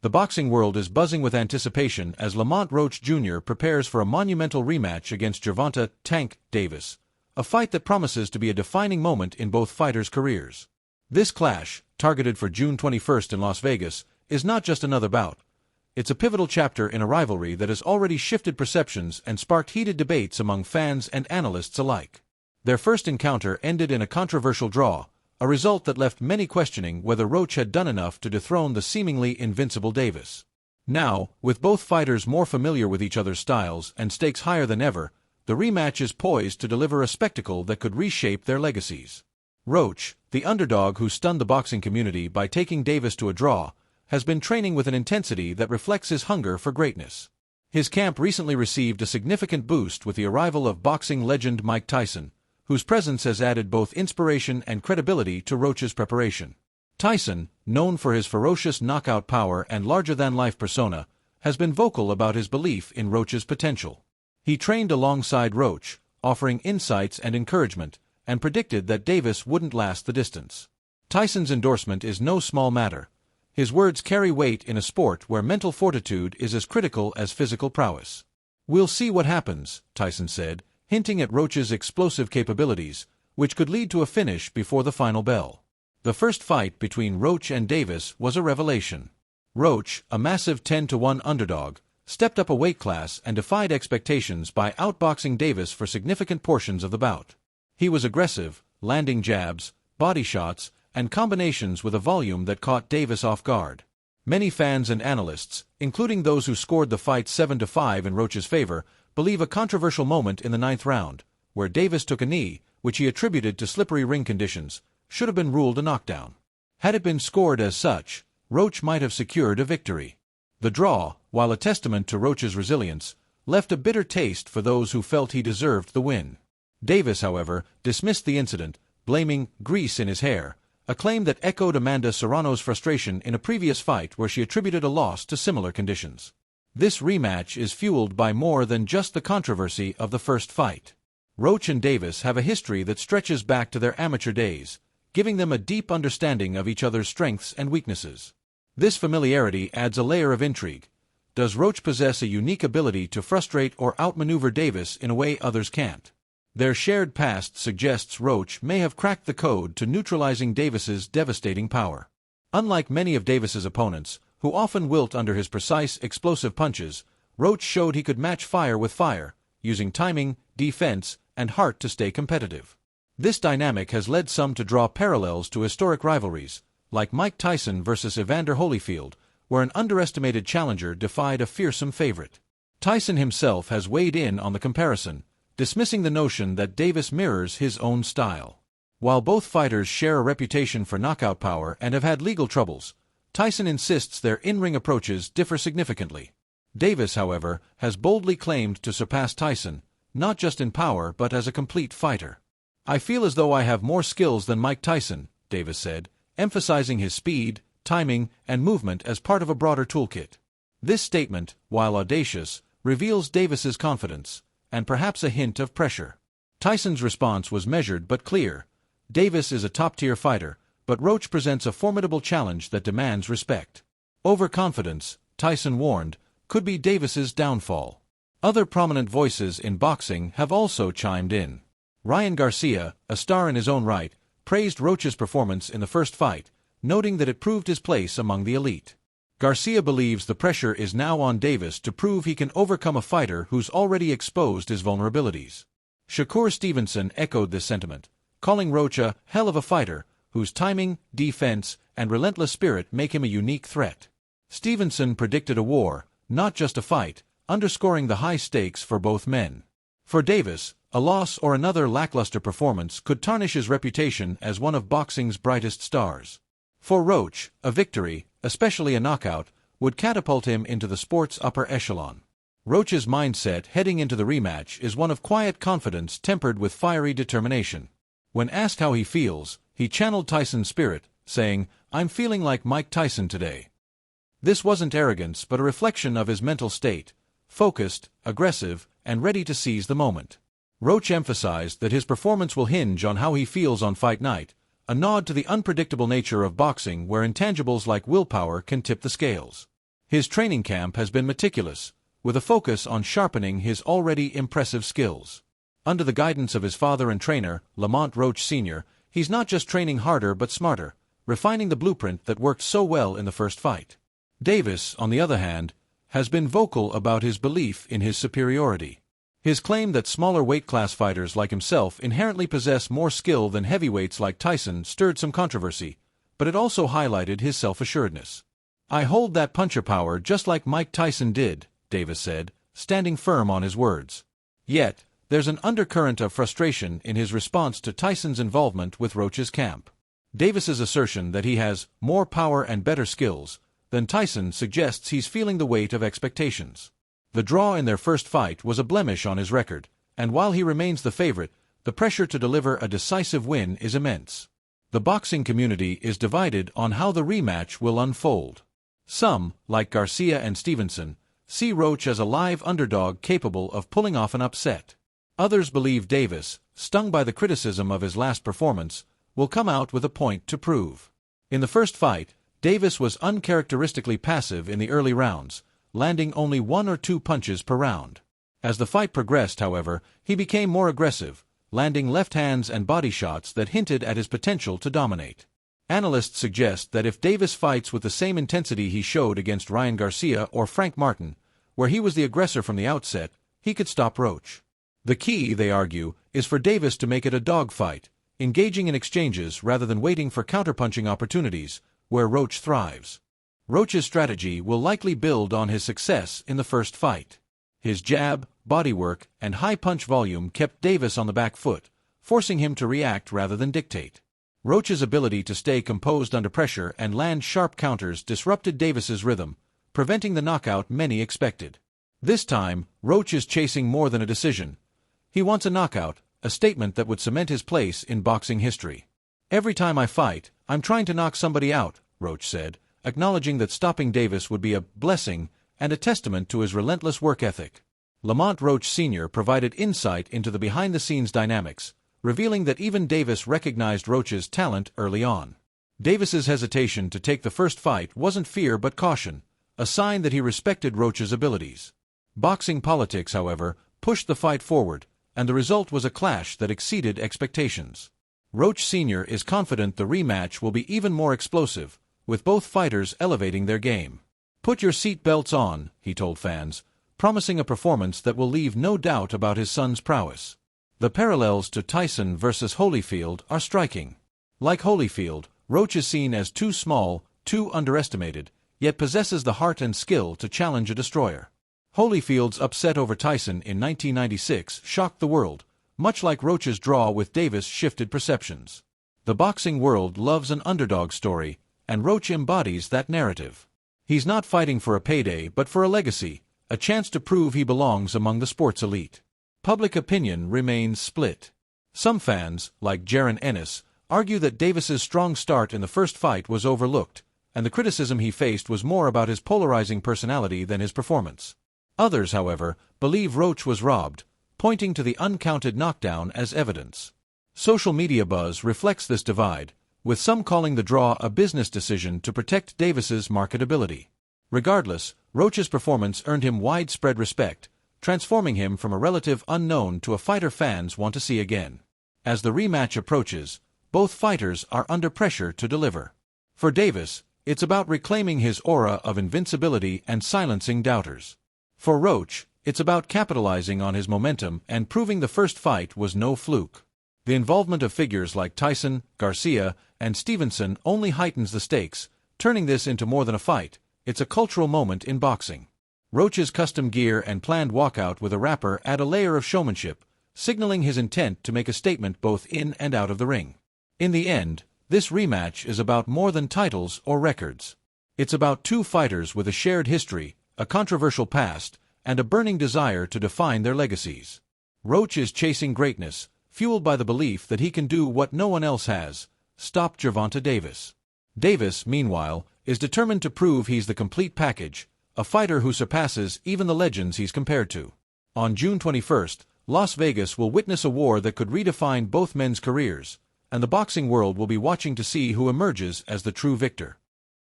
The boxing world is buzzing with anticipation as Lamont Roach Jr. prepares for a monumental rematch against Gervonta "Tank" Davis, a fight that promises to be a defining moment in both fighters' careers. This clash, targeted for June 21st in Las Vegas, is not just another bout. It's a pivotal chapter in a rivalry that has already shifted perceptions and sparked heated debates among fans and analysts alike. Their first encounter ended in a controversial draw, a result that left many questioning whether Roach had done enough to dethrone the seemingly invincible Davis. Now, with both fighters more familiar with each other's styles and stakes higher than ever, the rematch is poised to deliver a spectacle that could reshape their legacies. Roach, the underdog who stunned the boxing community by taking Davis to a draw, has been training with an intensity that reflects his hunger for greatness. His camp recently received a significant boost with the arrival of boxing legend Mike Tyson, whose presence has added both inspiration and credibility to Roach's preparation. Tyson, known for his ferocious knockout power and larger-than-life persona, has been vocal about his belief in Roach's potential. He trained alongside Roach, offering insights and encouragement, and predicted that Davis wouldn't last the distance. Tyson's endorsement is no small matter. His words carry weight in a sport where mental fortitude is as critical as physical prowess. "We'll see what happens," Tyson said, hinting at Roach's explosive capabilities, which could lead to a finish before the final bell. The first fight between Roach and Davis was a revelation. Roach, a massive 10-1 underdog, stepped up a weight class and defied expectations by outboxing Davis for significant portions of the bout. He was aggressive, landing jabs, body shots, and combinations with a volume that caught Davis off guard. Many fans and analysts, including those who scored the fight 7-5 in Roach's favor, believe a controversial moment in the ninth round, where Davis took a knee, which he attributed to slippery ring conditions, should have been ruled a knockdown. Had it been scored as such, Roach might have secured a victory. The draw, while a testament to Roach's resilience, left a bitter taste for those who felt he deserved the win. Davis, however, dismissed the incident, blaming "grease in his hair," a claim that echoed Amanda Serrano's frustration in a previous fight where she attributed a loss to similar conditions. This rematch is fueled by more than just the controversy of the first fight. Roach and Davis have a history that stretches back to their amateur days, giving them a deep understanding of each other's strengths and weaknesses. This familiarity adds a layer of intrigue. Does Roach possess a unique ability to frustrate or outmaneuver Davis in a way others can't? Their shared past suggests Roach may have cracked the code to neutralizing Davis's devastating power. Unlike many of Davis's opponents, who often wilt under his precise, explosive punches, Roach showed he could match fire with fire, using timing, defense, and heart to stay competitive. This dynamic has led some to draw parallels to historic rivalries, like Mike Tyson versus Evander Holyfield, where an underestimated challenger defied a fearsome favorite. Tyson himself has weighed in on the comparison, dismissing the notion that Davis mirrors his own style. While both fighters share a reputation for knockout power and have had legal troubles, Tyson insists their in-ring approaches differ significantly. Davis, however, has boldly claimed to surpass Tyson, not just in power but as a complete fighter. "I feel as though I have more skills than Mike Tyson," Davis said, emphasizing his speed, timing, and movement as part of a broader toolkit. This statement, while audacious, reveals Davis's confidence, and perhaps a hint of pressure. Tyson's response was measured but clear. Davis is a top-tier fighter, but Roach presents a formidable challenge that demands respect. Overconfidence, Tyson warned, could be Davis's downfall. Other prominent voices in boxing have also chimed in. Ryan Garcia, a star in his own right, praised Roach's performance in the first fight, noting that it proved his place among the elite. Garcia believes the pressure is now on Davis to prove he can overcome a fighter who's already exposed his vulnerabilities. Shakur Stevenson echoed this sentiment, calling Roach a hell of a fighter, whose timing, defense, and relentless spirit make him a unique threat. Stevenson predicted a war, not just a fight, underscoring the high stakes for both men. For Davis, a loss or another lackluster performance could tarnish his reputation as one of boxing's brightest stars. For Roach, a victory, especially a knockout, would catapult him into the sport's upper echelon. Roach's mindset heading into the rematch is one of quiet confidence tempered with fiery determination. When asked how he feels, he channeled Tyson's spirit, saying, "I'm feeling like Mike Tyson today." This wasn't arrogance but a reflection of his mental state, focused, aggressive, and ready to seize the moment. Roach emphasized that his performance will hinge on how he feels on fight night, a nod to the unpredictable nature of boxing where intangibles like willpower can tip the scales. His training camp has been meticulous, with a focus on sharpening his already impressive skills. Under the guidance of his father and trainer, Lamont Roach Sr., he's not just training harder but smarter, refining the blueprint that worked so well in the first fight. Davis, on the other hand, has been vocal about his belief in his superiority. His claim that smaller weight class fighters like himself inherently possess more skill than heavyweights like Tyson stirred some controversy, but it also highlighted his self-assuredness. "I hold that puncher power just like Mike Tyson did," Davis said, standing firm on his words. Yet, there's an undercurrent of frustration in his response to Tyson's involvement with Roach's camp. Davis's assertion that he has more power and better skills than Tyson suggests he's feeling the weight of expectations. The draw in their first fight was a blemish on his record, and while he remains the favorite, the pressure to deliver a decisive win is immense. The boxing community is divided on how the rematch will unfold. Some, like Garcia and Stevenson, see Roach as a live underdog capable of pulling off an upset. Others believe Davis, stung by the criticism of his last performance, will come out with a point to prove. In the first fight, Davis was uncharacteristically passive in the early rounds, landing only 1 or 2 punches per round. As the fight progressed, however, he became more aggressive, landing left hands and body shots that hinted at his potential to dominate. Analysts suggest that if Davis fights with the same intensity he showed against Ryan Garcia or Frank Martin, where he was the aggressor from the outset, he could stop Roach. The key, they argue, is for Davis to make it a dogfight, engaging in exchanges rather than waiting for counterpunching opportunities, where Roach thrives. Roach's strategy will likely build on his success in the first fight. His jab, bodywork, and high punch volume kept Davis on the back foot, forcing him to react rather than dictate. Roach's ability to stay composed under pressure and land sharp counters disrupted Davis's rhythm, preventing the knockout many expected. This time, Roach is chasing more than a decision. He wants a knockout, a statement that would cement his place in boxing history. "Every time I fight, I'm trying to knock somebody out," Roach said, acknowledging that stopping Davis would be a blessing and a testament to his relentless work ethic. Lamont Roach Sr. provided insight into the behind-the-scenes dynamics, revealing that even Davis recognized Roach's talent early on. Davis's hesitation to take the first fight wasn't fear but caution, a sign that he respected Roach's abilities. Boxing politics, however, pushed the fight forward, and the result was a clash that exceeded expectations. Roach Sr. is confident the rematch will be even more explosive, with both fighters elevating their game. "Put your seat belts on," he told fans, promising a performance that will leave no doubt about his son's prowess. The parallels to Tyson versus Holyfield are striking. Like Holyfield, Roach is seen as too small, too underestimated, yet possesses the heart and skill to challenge a destroyer. Holyfield's upset over Tyson in 1996 shocked the world, much like Roach's draw with Davis shifted perceptions. The boxing world loves an underdog story, and Roach embodies that narrative. He's not fighting for a payday but for a legacy, a chance to prove he belongs among the sports elite. Public opinion remains split. Some fans, like Jaron Ennis, argue that Davis's strong start in the first fight was overlooked, and the criticism he faced was more about his polarizing personality than his performance. Others, however, believe Roach was robbed, pointing to the uncounted knockdown as evidence. Social media buzz reflects this divide, with some calling the draw a business decision to protect Davis's marketability. Regardless, Roach's performance earned him widespread respect, transforming him from a relative unknown to a fighter fans want to see again. As the rematch approaches, both fighters are under pressure to deliver. For Davis, it's about reclaiming his aura of invincibility and silencing doubters. For Roach, it's about capitalizing on his momentum and proving the first fight was no fluke. The involvement of figures like Tyson, Garcia, and Stevenson only heightens the stakes, turning this into more than a fight. It's a cultural moment in boxing. Roach's custom gear and planned walkout with a rapper add a layer of showmanship, signaling his intent to make a statement both in and out of the ring. In the end, this rematch is about more than titles or records. It's about two fighters with a shared history, a controversial past, and a burning desire to define their legacies. Roach is chasing greatness, fueled by the belief that he can do what no one else has, stop Gervonta Davis. Davis, meanwhile, is determined to prove he's the complete package, a fighter who surpasses even the legends he's compared to. On June 21st, Las Vegas will witness a war that could redefine both men's careers, and the boxing world will be watching to see who emerges as the true victor.